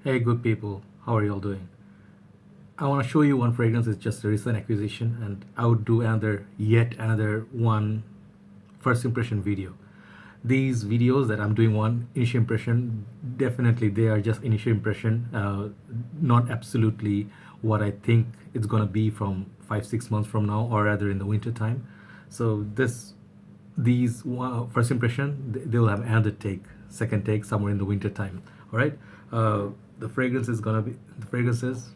Hey, good people, how are y'all doing? I want to show you one fragrance. It's just a recent acquisition, and I would do yet another one first impression video. These videos that I'm doing one initial impression, definitely they are just initial impression, not absolutely what I think it's gonna be from 5 6 months from now, or rather in the winter time. So these first impression, they'll have another take, second take somewhere in the winter time. All right. The fragrance is gonna be the fragrance is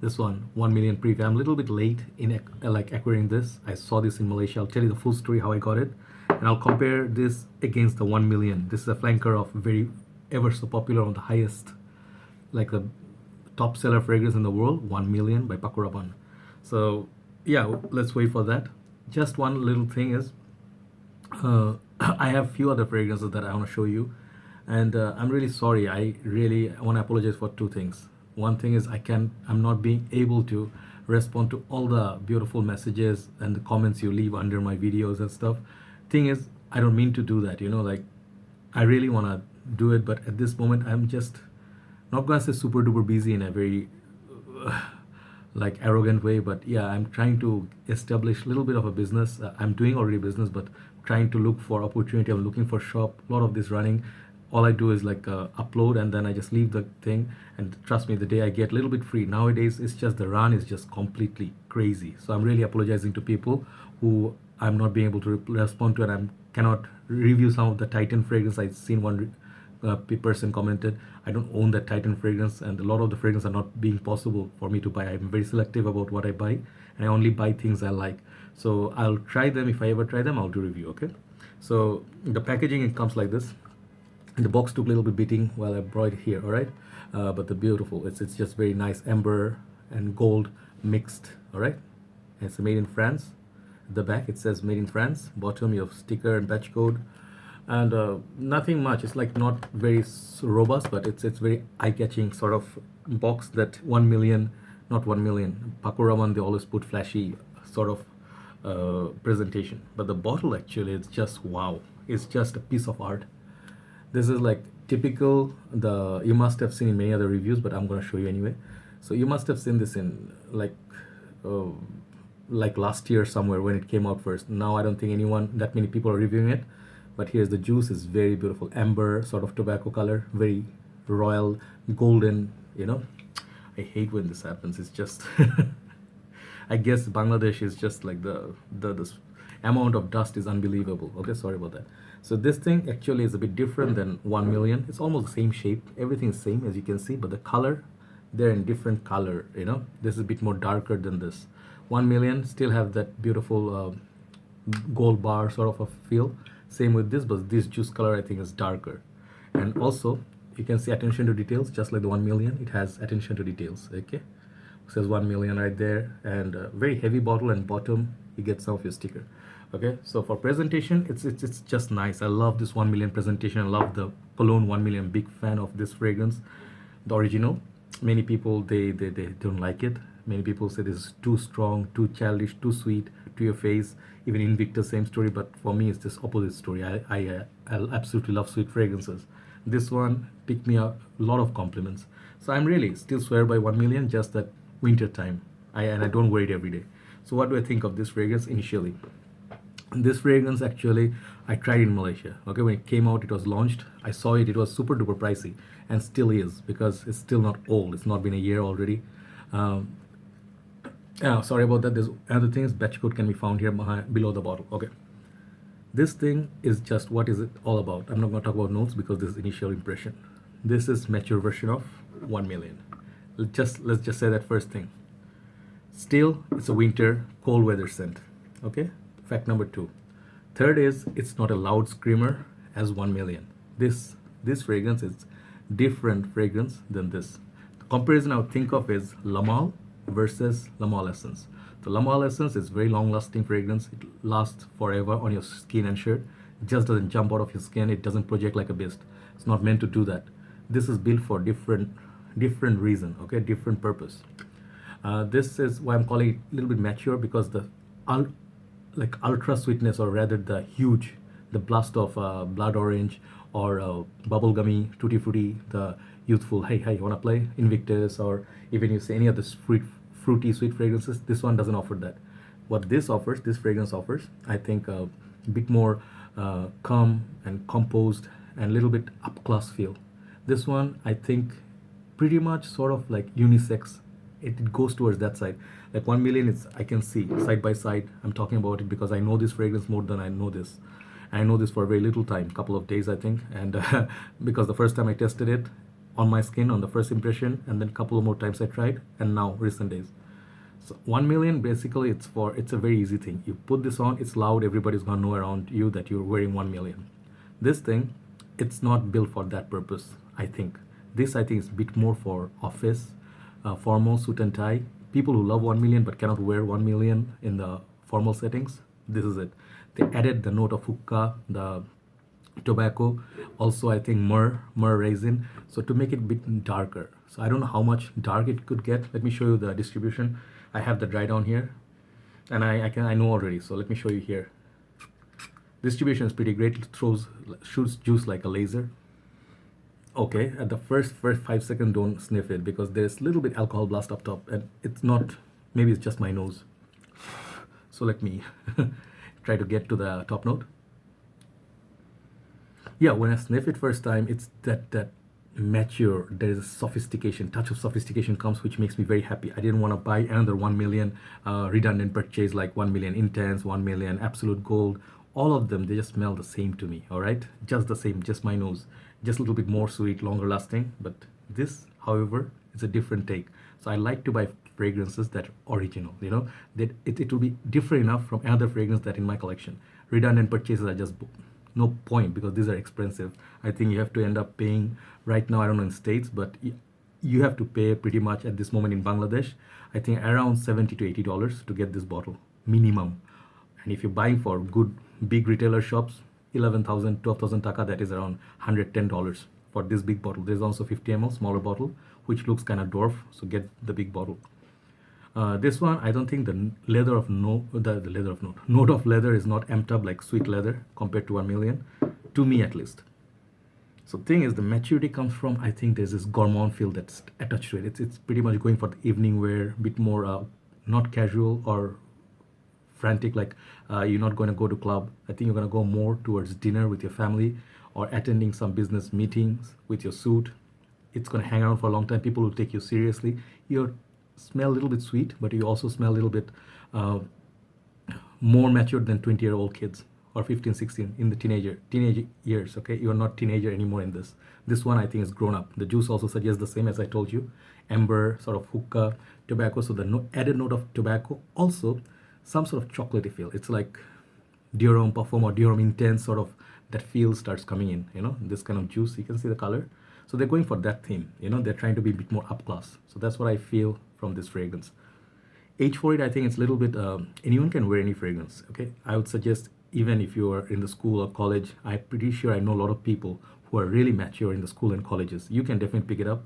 this one, 1 million Prive. I'm a little bit late in like acquiring this. I saw this in Malaysia. I'll tell you the full story how I got it, and I'll compare this against the 1 million. This is a flanker of very ever so popular, on the highest, like the top seller fragrance in the world, 1 million by Paco Rabanne. So yeah, let's wait for that. Just one little thing is, I have few other fragrances that I want to show you, and I'm really sorry. I really want to apologize for two things. One thing is I'm not being able to respond to all the beautiful messages and the comments you leave under my videos and stuff. Thing is, I don't mean to do that. Like, I really want to do it, but at this moment I'm just not gonna say super duper busy in a very like arrogant way, but yeah, I'm trying to establish a little bit of a business. I'm doing already business, but trying to look for opportunity. I'm looking for shop, a lot of this running. All I do is like upload, and then I just leave the thing, and trust me, the day I get a little bit free nowadays, it's just the run is just completely crazy. So I'm really apologizing to people who I'm not being able to respond to, and I cannot review some of the Titan fragrance. I've seen one person commented, I don't own that Titan fragrance, and a lot of the fragrance are not being possible for me to buy. I'm very selective about what I buy, and I only buy things I like. So I'll try them. If I ever try them, I'll do review. Okay. So the packaging, it comes like this. The box took a little bit beating while I brought it here. All right. But the beautiful, it's just very nice amber and gold mixed. All right. And it's made in France. At the back it says made in France. Bottom you have sticker and batch code, and nothing much. It's like not very robust, but it's very eye-catching sort of box. That 1 million, not 1 million. Paco Rabanne, they always put flashy sort of presentation, but the bottle actually, it's just wow. It's just a piece of art. This is like typical, you must have seen in many other reviews, but I'm going to show you anyway. So you must have seen this in uh, like last year somewhere when it came out first. Now I don't think that many people are reviewing it, but here's the juice. Is very beautiful amber sort of tobacco color, very royal golden. I hate when this happens. It's just I guess Bangladesh is just like the amount of dust is unbelievable. Okay, sorry about that. So this thing actually is a bit different than 1 million. It's almost the same shape. Everything is same as you can see, but the color, they're in different color. This is a bit more darker than this. 1 million still have that beautiful gold bar sort of a feel. Same with this, but this juice color I think is darker. And also you can see attention to details, just like the 1 million. It has attention to details. Okay, it says 1 million right there, and very heavy bottle, and bottom you get some of your sticker. Okay, so for presentation, it's just nice. I love this 1 million presentation. I love the cologne 1 million. Big fan of this fragrance, the original. Many people they don't like it. Many people say this is too strong, too childish, too sweet to your face. Even Invicta, same story, but for me it's just opposite story. I absolutely love sweet fragrances. This one picked me up a lot of compliments. So I'm really still swear by 1 million, just that winter time. And I don't wear it every day. So what do I think of this fragrance initially? This fragrance actually I tried in Malaysia. Okay, when it came out, it was launched. I saw it. It was super duper pricey, and still is, because it's still not old. It's not been a year already. Yeah, sorry about that. There's other things. Batch code can be found here below the bottle. Okay, this thing is just, what is it all about? I'm not going to talk about notes because this is initial impression. This is mature version of 1 million. Let's just say that first thing. Still, it's a winter cold weather scent. Okay. Fact number 2. Third is, it's not a loud screamer as 1 million. This fragrance is different fragrance than this. The comparison I would think of is Lamal versus Lamal Essence. The Lamal Essence is very long lasting fragrance. It lasts forever on your skin and shirt. It just doesn't jump out of your skin. It doesn't project like a beast. It's not meant to do that. This is built for different reason. Okay, different purpose. This is why I'm calling it a little bit mature, because the ultra sweetness, or rather the blast of blood orange or bubblegummy, tutti frutti, the youthful, hey, you wanna play Invictus, or even you say any of the fruity sweet fragrances. This one doesn't offer that. What this fragrance offers, I think a bit more calm and composed and a little bit up class feel. This one, I think, pretty much sort of like unisex. It goes towards that side. Like 1 million, it's I can see side by side. I'm talking about it because I know this fragrance more than I know this. I know this for a very little time, couple of days I think, and because the first time I tested it on my skin on the first impression, and then a couple of more times I tried, and now recent days. So 1 million basically it's a very easy thing. You put this on, it's loud, everybody's gonna know around you that you're wearing 1 million. This thing, it's not built for that purpose, I think. This I think is a bit more for office, formal suit and tie. People who love 1 million but cannot wear 1 million in the formal settings, this is it. They added the note of hookah, the tobacco, also I think myrrh resin, so to make it a bit darker. So I don't know how much dark it could get. Let me show you the distribution. I have the dry down here, and I know already, so let me show you here. Distribution is pretty great. It shoots juice like a laser. Okay, at the first 5 seconds, don't sniff it because there's a little bit alcohol blast up top, and it's not, maybe it's just my nose. So let me try to get to the top note. Yeah, when I sniff it first time, it's that mature, there's a sophistication, touch of sophistication comes, which makes me very happy. I didn't want to buy another 1 million redundant purchase, like 1 million intense, 1 million absolute gold. All of them, they just smell the same to me, all right? Just the same, just my nose, just a little bit more sweet, longer lasting. But this, however, is a different take. So I like to buy fragrances that are original, you know, that it will be different enough from another fragrance that in my collection. Redundant purchases are just no point because these are expensive. I think you have to end up paying right now, I don't know in States, but you have to pay pretty much at this moment in Bangladesh, I think around $70 to $80 to get this bottle minimum. And if you're buying for good big retailer shops, 11,000, 12,000 taka, that is around $110 for this big bottle. There's also 50 ml smaller bottle, which looks kind of dwarf, so get the big bottle. This one, I don't think the leather of note of leather is not amped up like sweet leather compared to 1 million, to me at least. So thing is, the maturity comes from, I think there's this gourmand feel that's attached to it. It's pretty much going for the evening wear, bit more not casual or frantic, like you're not going to go to club. I think you're going to go more towards dinner with your family or attending some business meetings with your suit. It's going to hang around for a long time. People will take you seriously. You smell a little bit sweet, but you also smell a little bit more matured than 20-year-old kids or 15, 16 in the teenage years. Okay, you're not teenager anymore in this. This one I think is grown up. The juice also suggests the same as I told you, amber, sort of hookah, tobacco. So the added note of tobacco, also some sort of chocolatey feel. It's like Dior Parfum or Dior Intense, sort of that feel starts coming in, you know, this kind of juice. You can see the color. So they're going for that theme, you know, they're trying to be a bit more up class. So that's what I feel from this fragrance. Age for it, I think it's a little bit, anyone can wear any fragrance, okay? I would suggest, even if you are in the school or college, I'm pretty sure I know a lot of people who are really mature in the school and colleges. You can definitely pick it up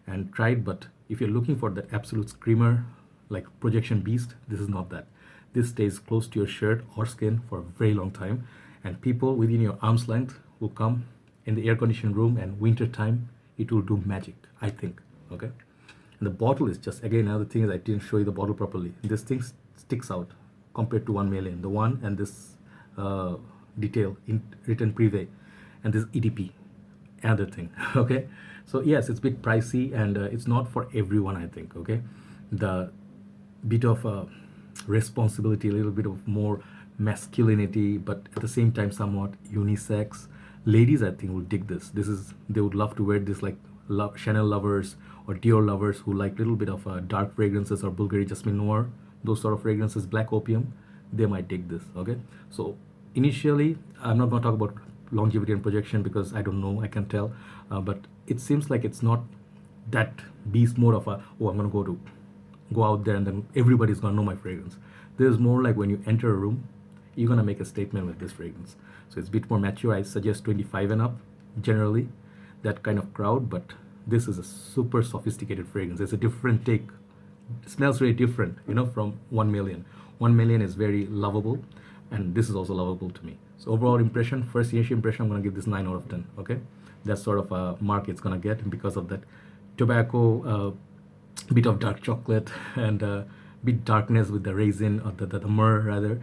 and try it, but if you're looking for that absolute screamer, like projection beast, this is not that. This stays close to your shirt or skin for a very long time, and people within your arm's length will come in the air-conditioned room, and winter time, it will do magic, I think, okay? And the bottle is just, again, another thing is I didn't show you the bottle properly. This thing sticks out compared to 1 million. The one and this detail in written Prive, and this EDP, another thing, okay? So yes, it's a bit pricey, and it's not for everyone, I think, okay? The bit of responsibility, a little bit of more masculinity, but at the same time somewhat unisex. Ladies, I think, will dig this. They would love to wear this, like Chanel lovers or Dior lovers who like little bit of dark fragrances, or Bulgari Jasmine Noir, those sort of fragrances, Black Opium, they might dig this, okay? So initially, I'm not going to talk about longevity and projection because I don't know, I can tell, but it seems like it's not that beast mode of oh, I'm going to go out there and then everybody's going to know my fragrance. There's more like when you enter a room, you're going to make a statement with this fragrance. So it's a bit more mature. I suggest 25 and up, generally, that kind of crowd, but this is a super sophisticated fragrance. It's a different take. It smells very different, you know, from 1 million. 1 million is very lovable, and this is also lovable to me. So overall impression, first initial impression, I'm gonna give this 9 out of 10. Okay, that's sort of a mark it's gonna get because of that tobacco, bit of dark chocolate, and bit darkness with the raisin or the myrrh rather.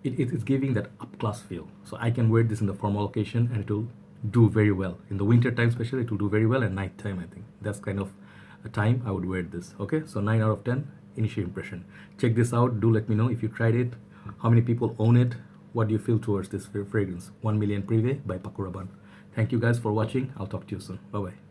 It's giving that up class feel. So I can wear this in the formal occasion and it will do very well in the winter time, especially. It will do very well at night time. I think that's kind of a time I would wear this. Okay, so 9 out of 10 initial impression. Check this out. Do let me know if you tried it, how many people own it, what do you feel towards this fragrance. 1 Million Prive by Paco Rabanne. Thank you guys for watching. I'll talk to you soon. Bye bye.